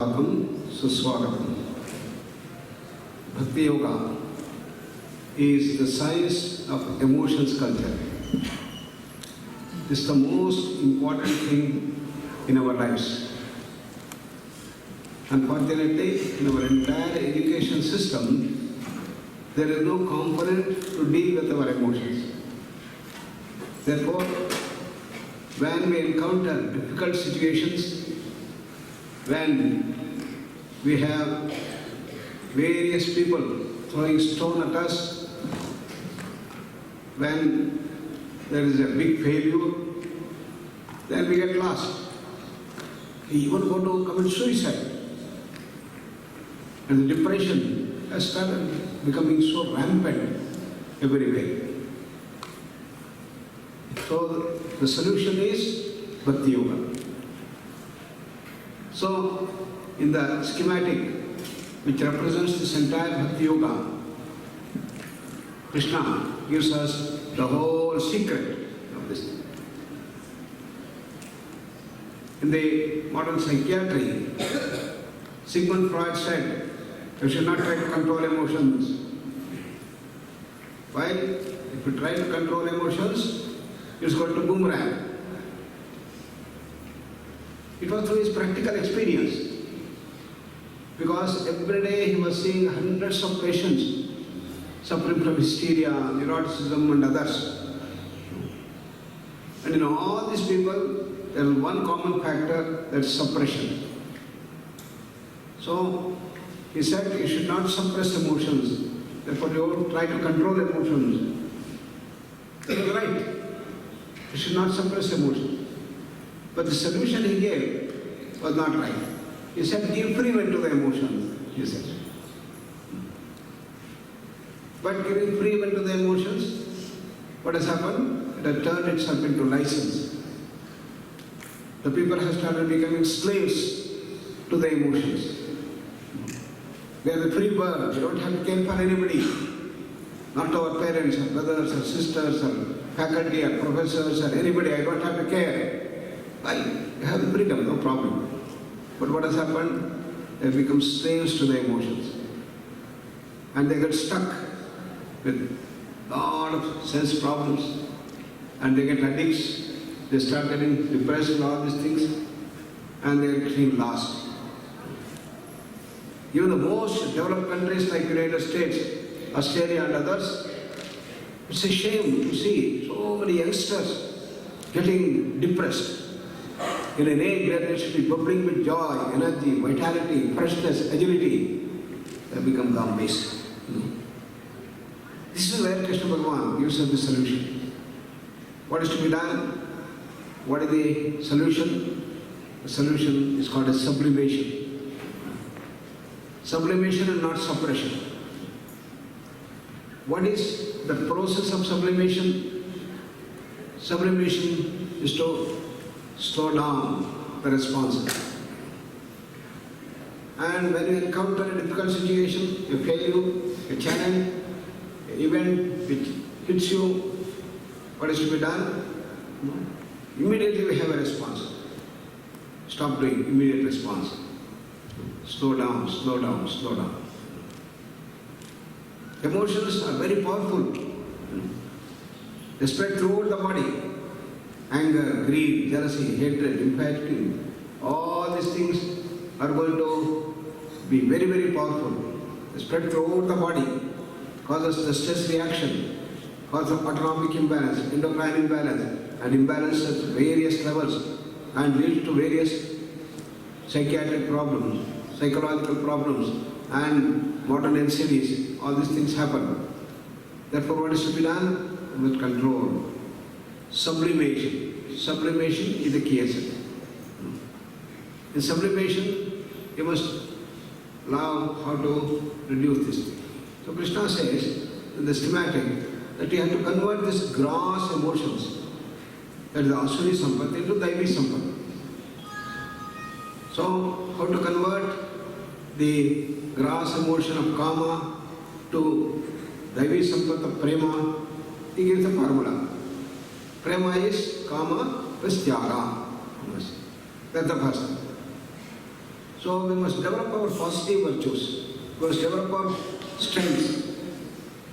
Suswagatam. Bhakti Yoga is the science of emotions culture. This is the most important thing in our lives. Unfortunately, in our entire education system, there is no component to deal with our emotions. Therefore, when we encounter difficult situations, when we have various people throwing stone at us, when there is a big failure, then we get lost. We even go to commit suicide. And the depression has started becoming so rampant everywhere. So the solution is Bhakti Yoga. So in the schematic which represents this entire Bhakti Yoga, Krishna gives us the whole secret of this. In the modern psychiatry, Sigmund Freud said, you should not try to control emotions. While if you try to control emotions, it's going to boomerang. It was through his practical experience. Because every day he was seeing hundreds of patients suffering from hysteria, neuroticism and others. And in all these people, there is one common factor, that's suppression. So he said you should not suppress emotions. Therefore you don't try to control emotions. You're right. You should not suppress emotions. But the solution he gave was not right. He said, give free rein to the emotions, he said. But giving free rein to the emotions, what has happened? It has turned itself into license. The people have started becoming slaves to the emotions. They are the free bird. We don't have to care for anybody. Not our parents, or brothers, or sisters, or faculty, or professors, or anybody. I don't have to care. Why? You have the freedom, no problem. But what has happened? They become slaves to the emotions. And they get stuck with a lot of sense problems. And they get addicts. They start getting depressed and all these things. And they are getting lost. Even the most developed countries like the United States, Australia and others, it's a shame to see so many youngsters getting depressed. In an age where they should be bubbling with joy, energy, vitality, freshness, agility, they become zombies. This is where Krishna Bhagavan gives us the solution. What is to be done? What is the solution? The solution is called as sublimation. Sublimation and not suppression. What is the process of sublimation? Sublimation is to slow down the responses. And when you encounter a difficult situation, a failure, a challenge, an event which hits you, what is to be done? Immediately we have a response. Stop doing immediate response. Slow down, slow down, slow down. Emotions are very powerful. They spread throughout the body. Anger, greed, jealousy, hatred, infatuation, all these things are going to be very, very powerful. They spread throughout the body, causes the stress reaction, causes autonomic imbalance, endocrine imbalance, and imbalance at various levels, and leads to various psychiatric problems, psychological problems, and modern NCDs. All these things happen. Therefore, what is to be done? With control. Sublimation. Sublimation is the key essence. In sublimation, you must learn how to reduce this thing. So Krishna says in the schematic that you have to convert these gross emotions, that is the Asuri Sampat, into Daivi Sampat. So how to convert the gross emotion of Kama to Daivi Sampat of Prema? He gives the formula. Prema is Kama plus Tyaga. That's the first. So we must develop our positive virtues. We must develop our strengths.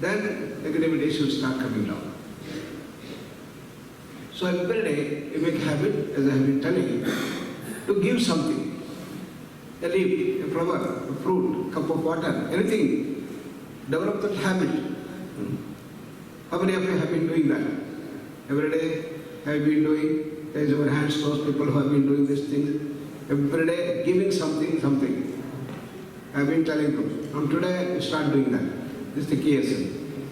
Then negativity should start coming down. So every day you make a habit, as I have been telling you, to give something. A leaf, a flower, a fruit, a cup of water, anything. Develop that habit. How many of you have been doing that? Every day have been doing, raise your hands, those people who have been doing these things. Every day giving something. I have been telling you. From today you start doing that. This is the key essence.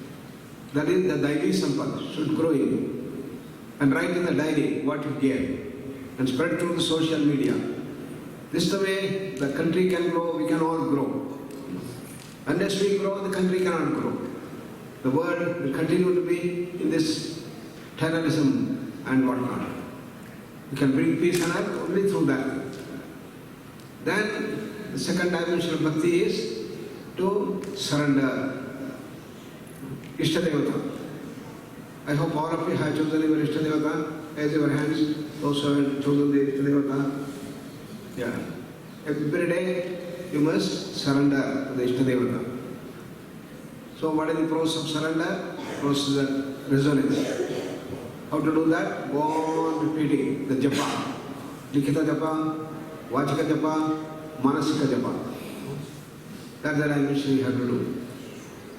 That is the daily sampada should grow in you. And write in the diary what you gave. And spread through the social media. This is the way the country can grow, we can all grow. Unless we grow, the country cannot grow. The world will continue to be in this terrorism and whatnot. We can bring peace on earth only through that. Then the second dimension of bhakti is to surrender. Ishtadevata. I hope all of you have chosen your Ishtadevata. Raise your hands. Those who have chosen the Ishtadevata. Yeah. Every day you must surrender to the Ishtadevata. So what is the process of surrender? Process of resonance. How to do that? Go on repeating the japa. Likhita japa, vachika japa, manasika japa. That's the dimension you have to do.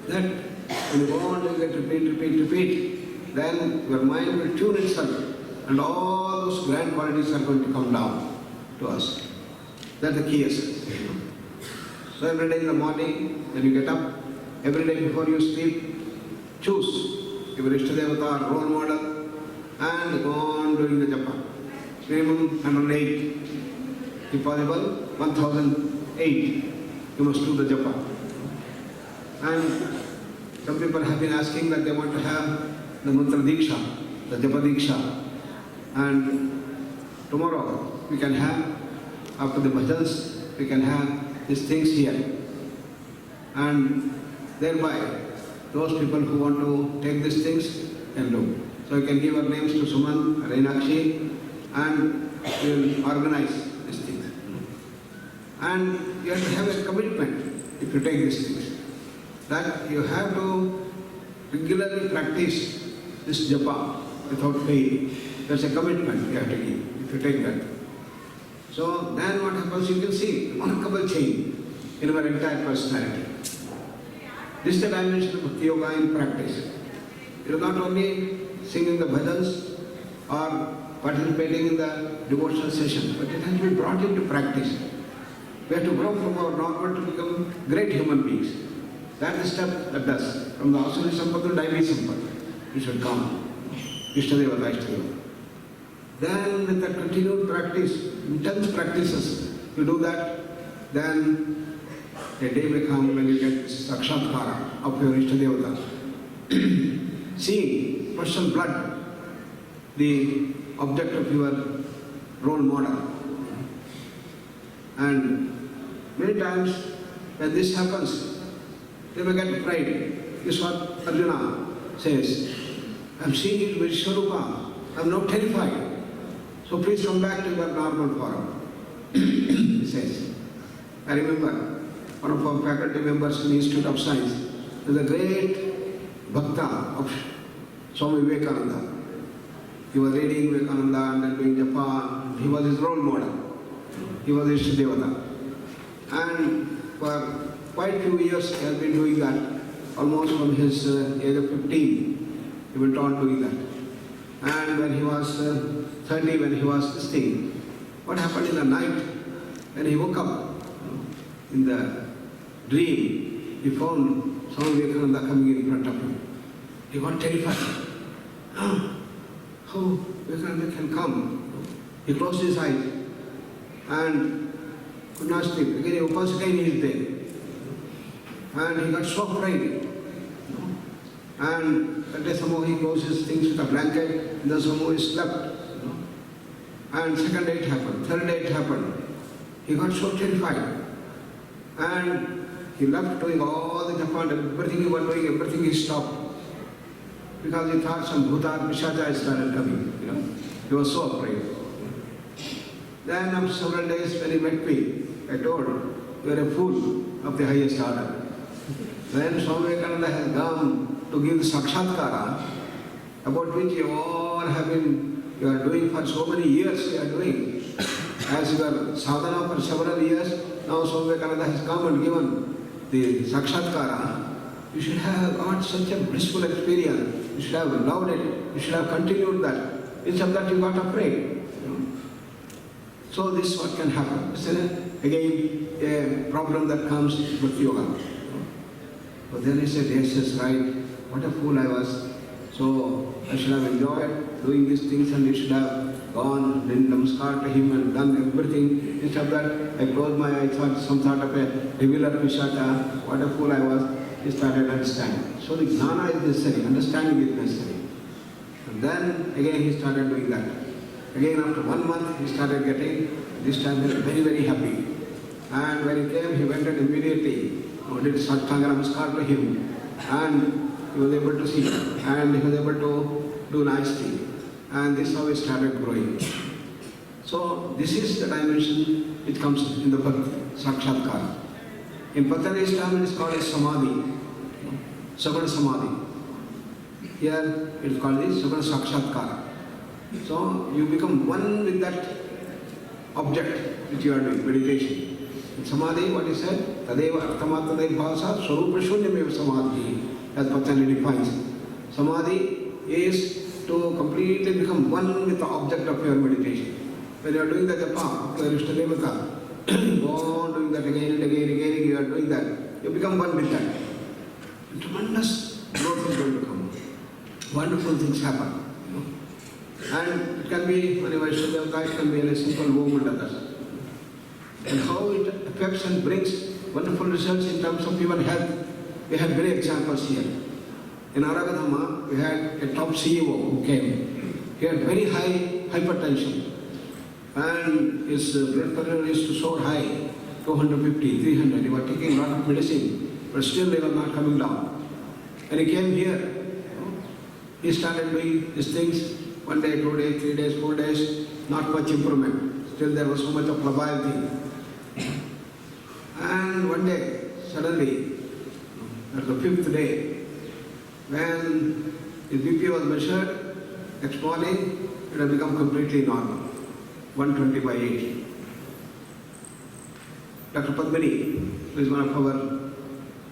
That when you go on doing it, repeat, then your mind will tune itself and all those grand qualities are going to come down to us. That's the key essence. So every day in the morning, when you get up, every day before you sleep, choose your Ishtadevata role model and go on doing the japa. Minimum 108. If possible, 1008. You must do the japa. And some people have been asking that they want to have the mantra diksha, the japa diksha. And tomorrow we can have, after the bhajans, we can have these things here. And thereby, those people who want to take these things can do. So you can give our names to Suman, Reinakshi, and we will organize these things. And you have to have a commitment if you take these things. That you have to regularly practice this japa without fail. That's a commitment you have to give if you take that. So then what happens, you can see remarkable change in our entire personality. This is the dimension of Bhakti Yoga in practice. It is not only singing the bhajans or participating in the devotional session, but it has to be brought into practice. We have to grow from our normal to become great human beings. That is the step that does. From the Asuri Sampad to Daivi Sampad, we should come. Ishtadevata, Ishtadevata. Then with that continued practice, intense practices, you do that, then a day may come when you get sakshatkara of your Ishtadevata. Seeing, person blood, the object of your role model. And many times when this happens, they may get pride. This is what Arjuna says. I am seeing it with Swarupa. I am not terrified. So please come back to your normal form. He says. I remember one of our faculty members in the Institute of Science was a great bhakta of Swami Vivekananda. He was reading Vivekananda and then doing japa. He was his role model. He was Ishtadevata. And for quite a few years he has been doing that. Almost from his age of 15, he went on doing that. And when he was 30, when he was this thing, what happened in the night, when he woke up in the dream, he found Swami Vivekananda coming in front of him. He got terrified. How Vivekananda can come? He closed his eyes and could not sleep. Again, Upasakini is there. And he got so afraid. And that day somehow he closed his things with a blanket, and then somehow he slept. And second day it happened, third day it happened. He got so terrified. And he left doing all the japa, everything he was doing, everything he stopped. Because he thought some bhuta, pishacha started coming, He was so afraid. Then after several days when he met me, I told, you are a fool of the highest order. Then Swami Vivekananda has come to give the Sakshatkara, about which you all have been, you are doing for so many years, you are doing. As your sadhana for several years, now Swami Vivekananda has come and given the Sakshatkara. You should have got such a blissful experience. You should have loved it. You should have continued that. Instead of that, you got afraid. So this is what can happen. Again, a problem that comes with yoga. But then he said, yes, right. What a fool I was. So I should have enjoyed doing these things and I should have gone, done namaskar to him and done everything. Instead of that, I closed my eyes, thought some sort of a revealer Pishata. What a fool I was. He started understanding. So the jnana is necessary, understanding is necessary. And then again he started doing that. Again after 1 month he started getting, this time he was very, very happy. And when he came, he went and immediately did Sattanga Namaskar to him. And he was able to see. And he was able to do nicely. And this is how he started growing. So this is the dimension which comes in the birth, Sakshatkara. In Patanjali's time it is called as Samadhi, Saguna Samadhi. Here it is called as Saguna Sakshatkara. So you become one with that object which you are doing, meditation. In Samadhi, what is said? Tadeva Arthamatadeva Swarupa Shunyameva Samadhi, as Patanjali defines. Samadhi is to completely become one with the object of your meditation. When you are doing the japa, your Ishtadevata, go on doing that again and again and again, you are doing that. You become one with that. Tremendous growth is going to come. Wonderful things happen. And it can be, when you are Ishtadevata, it can be a simple movement of that. And how it affects and brings wonderful results in terms of even health. We had many examples here. In Aragadama, we had a top CEO who came. He had very high hypertension. And his blood pressure used to soar high, 250, 300. He was taking a lot of medicine, but still they were not coming down. And he came here. He started doing these things, 1 day, 2 days, 3 days, 4 days, not much improvement. Still there was so much of labile thing. And one day, suddenly, at the 5th day, when his BP was measured, next morning, it had become completely normal. 120/8. Dr. Padmini, who is one of our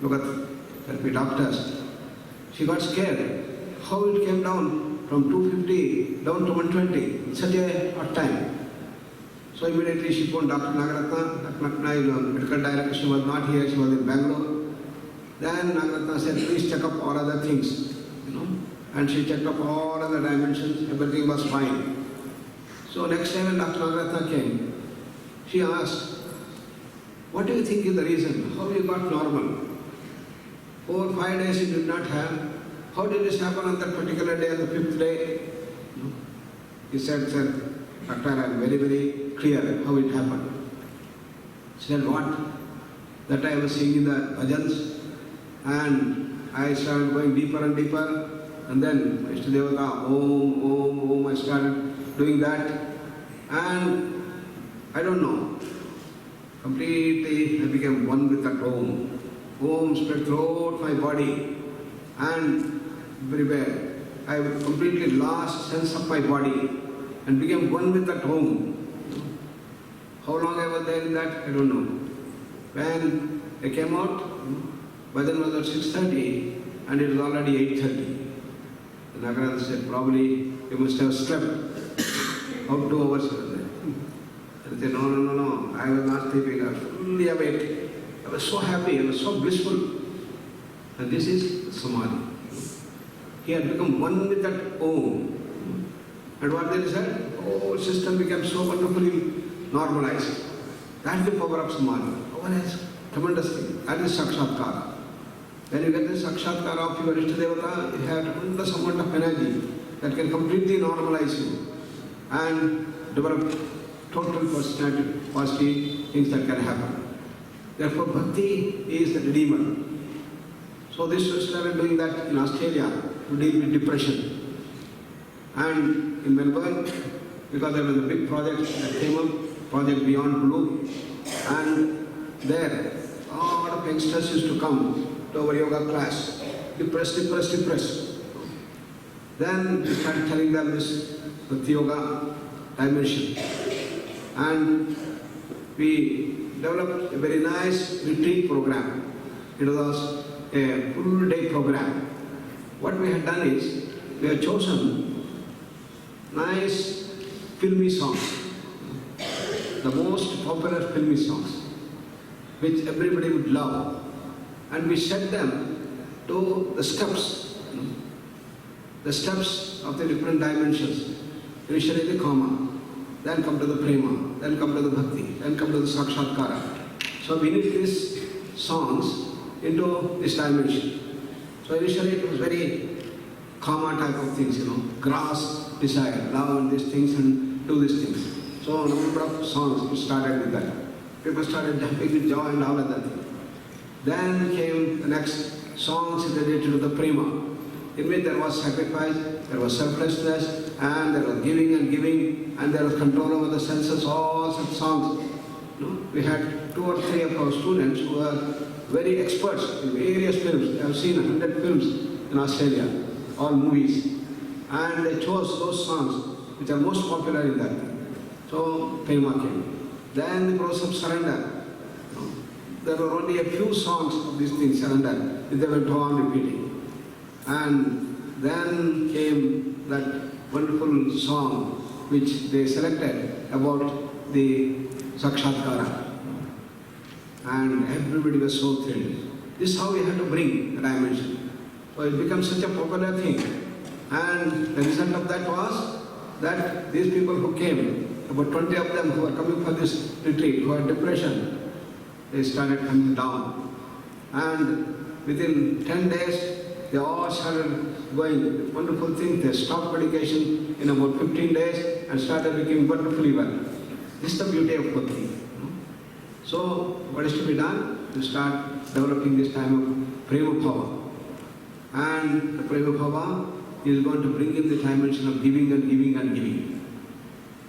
Logat therapy doctors, she got scared. How it came down from 250 down to 120 in such a hot time. So immediately she phoned Dr. Nagaratna. Dr. Nagaratna, medical director, she was not here, she was in Bangalore. Then Nagaratna said, please check up all other things. And she checked up all other dimensions, everything was fine. So next time when Dr. Nagaratna came, she asked, what do you think is the reason? How you got normal? 4 or 5 days you did not have. How did this happen on that particular day, on the 5th day? He said, Doctor, I am very, very clear how it happened. She said, what? That I was singing the bhajans and I started going deeper and deeper. And then Ishtadevata, Om, I started doing that. And I don't know, completely I became one with that Om. Om spread throughout my body and everywhere. I completely lost sense of my body and became one with that Om. How long I was there in that, I don't know. When I came out, bhajan was at 6:30 and it was already 8:30. The Nagaraj said, probably you must have slept. How 2 hours was there? I said, no, I was not sleeping, I was fully awake. I was so happy, I was so blissful. And this is Samadhi. He had become one with that Om. And what they said, whole system became so wonderfully normalized. That's the power of Samadhi. Oh, that's tremendous thing. That is Sakshatkara. When you get the Sakshatkara of your Ishtadevata, you have tremendous amount of energy that can completely normalize you and develop total personality, positive things that can happen. Therefore, Bhakti is the redeemer. So this started doing that in Australia to deal with depression. And in Melbourne, because there was a big project that came up, Project Beyond Blue, And there, a lot of youngsters used to come to our yoga class. Depressed, depressed, depressed. Then we started telling them this Bhakti Yoga dimension. And we developed a very nice retreat program. It was a full day program. What we had done is, we have chosen nice filmy songs, the most popular filmy songs, which everybody would love. And we set them to the steps of the different dimensions. Initially the kama, then come to the prema, then come to the bhakti, then come to the sakshatkara. So we need these songs into this dimension. So initially it was very kama type of things, grass, desire, love and these things and do these things. So a number of songs we started with that. People started jumping with joy and all of that. Then came the next songs related to the prema, in which there was sacrifice, there was selflessness, and there was giving and giving, and there was control over the senses, all such songs. We had 2 or 3 of our students who were very experts in various films. They have seen 100 films in Australia, all movies. And they chose those songs which are most popular in that. So, prema came. Then the process of surrender. There were only a few songs of these things, surrender, which they went on repeating. And then came that wonderful song which they selected about the sakshatkara. And everybody was so thrilled. This is how we had to bring the dimension. So it becomes such a popular thing. And the result of that was that these people who came, about 20 of them who were coming for this retreat, who had depression, they started coming down. And within 10 days, they all started going. Wonderful thing, they stopped medication in about 15 days and started becoming wonderfully well. This is the beauty of bhakti. So, what is to be done? To start developing this time of prema bhava. And the prema bhava is going to bring in the dimension of giving and giving and giving.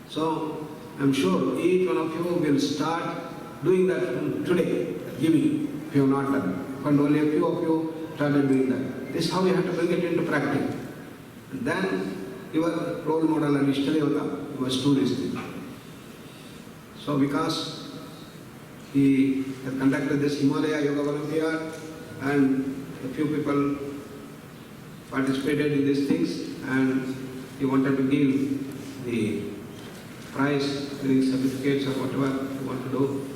So, I'm sure each one of you will start doing that today, giving, if you have not done. And only a few of you started doing that. This is how you have to bring it into practice. And then your role model and Ishtadev was to this thing. So because he has conducted this Himalaya Yoga Olympiad and a few people participated in these things and he wanted to give the prize, winning certificates or whatever you want to do.